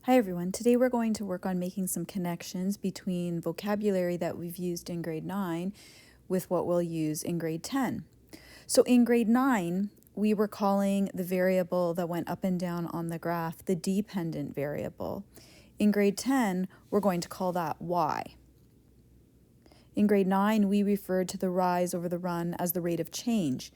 Hi everyone, today we're going to work on making some connections between vocabulary that we've used in grade 9 with what we'll use in grade 10. So in grade 9, we were calling the variable that went up and down on the graph the dependent variable. In grade 10, we're going to call that y. In grade 9, we referred to the rise over the run as the rate of change.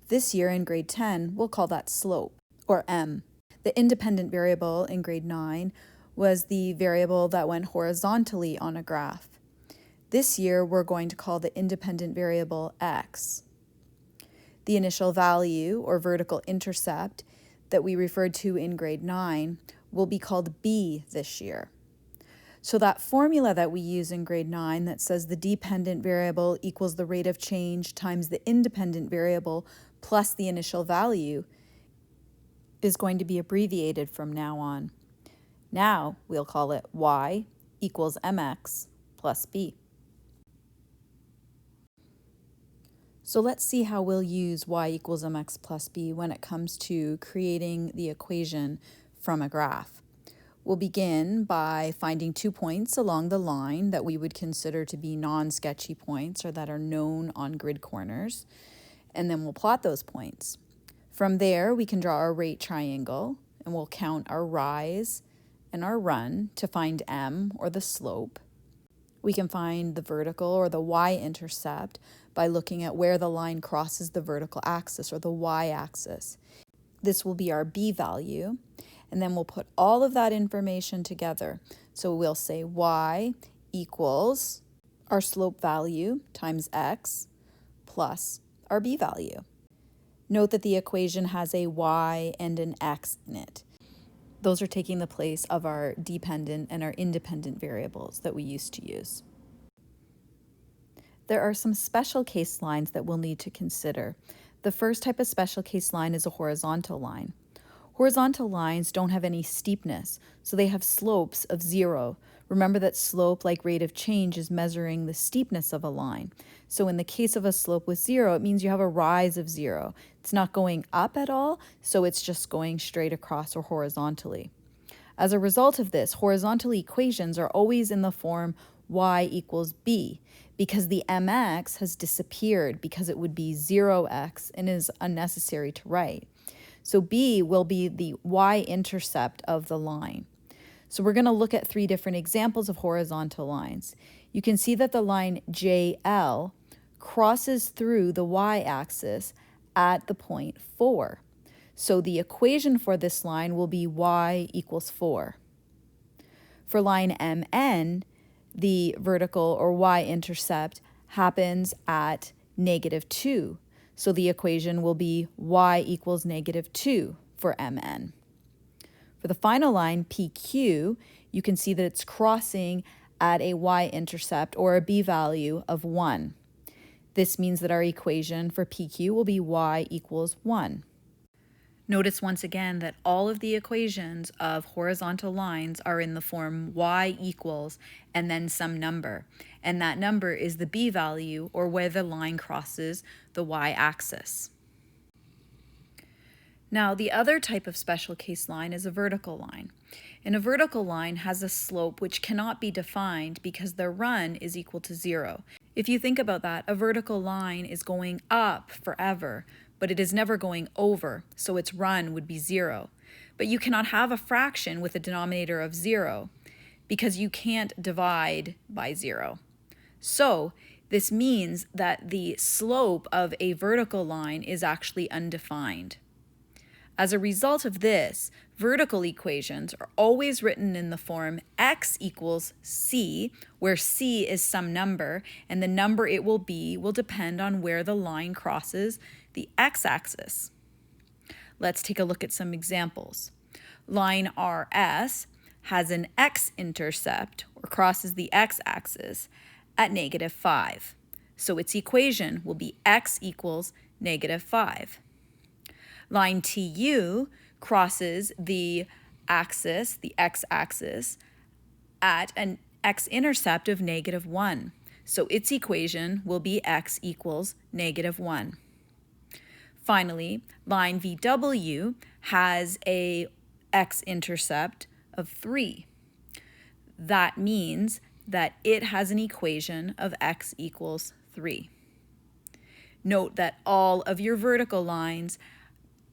This year in grade 10, we'll call that slope, or m. The independent variable in grade 9 was the variable that went horizontally on a graph. This year, we're going to call the independent variable x. The initial value, or vertical intercept, that we referred to in grade 9 will be called b this year. So that formula that we use in grade 9 that says the dependent variable equals the rate of change times the independent variable plus the initial value is going to be abbreviated from now on. Now we'll call it y equals mx plus b. So let's see how we'll use y equals mx plus b when it comes to creating the equation from a graph. We'll begin by finding 2 points along the line that we would consider to be non-sketchy points or that are known on grid corners, and then we'll plot those points. From there, we can draw our rate triangle, and we'll count our rise and our run to find m, or the slope. We can find the vertical, or the y-intercept, by looking at where the line crosses the vertical axis, or the y-axis. This will be our b value, and then we'll put all of that information together. So we'll say y equals our slope value times x plus our b value. Note that the equation has a y and an x in it. Those are taking the place of our dependent and our independent variables that we used to use. There are some special case lines that we'll need to consider. The first type of special case line is a horizontal line. Horizontal lines don't have any steepness, so they have slopes of 0. Remember that slope, like rate of change, is measuring the steepness of a line. So in the case of a slope with 0, it means you have a rise of 0. It's not going up at all, so it's just going straight across or horizontally. As a result of this, horizontal equations are always in the form y equals b, because the mx has disappeared because it would be 0x and is unnecessary to write. So b will be the y-intercept of the line. So we're going to look at 3 different examples of horizontal lines. You can see that the line JL crosses through the y-axis at the point 4. So the equation for this line will be y equals 4. For line MN, the vertical or y-intercept happens at -2. So the equation will be y equals -2 for MN. For the final line, PQ, you can see that it's crossing at a y-intercept or a b value of 1. This means that our equation for PQ will be y equals 1. Notice once again that all of the equations of horizontal lines are in the form y equals and then some number. And that number is the b value, or where the line crosses the y-axis. Now, the other type of special case line is a vertical line. And a vertical line has a slope which cannot be defined because the run is equal to 0. If you think about that, a vertical line is going up forever, but it is never going over, so its run would be 0. But you cannot have a fraction with a denominator of 0 because you can't divide by 0. So this means that the slope of a vertical line is actually undefined. As a result of this, vertical equations are always written in the form x equals c, where c is some number, and the number it will be will depend on where the line crosses the x-axis. Let's take a look at some examples. Line RS has an x-intercept, or crosses the x-axis, at -5. So its equation will be x equals -5. Line TU crosses the axis, the x-axis, at an x-intercept of -1. So its equation will be x equals -1. Finally, line VW has a x-intercept of 3. That means that it has an equation of x equals 3. Note that all of your vertical lines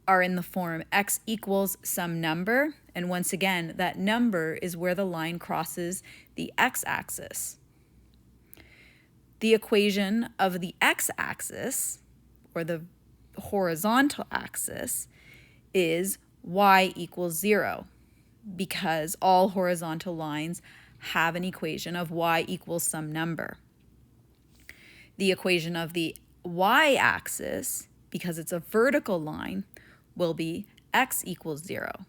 are in the form x equals some number, and once again, that number is where the line crosses the x-axis. The equation of the x-axis, or the horizontal axis, is y equals 0, because all horizontal lines have an equation of y equals some number. The equation of the y-axis, because it's a vertical line, will be x equals 0.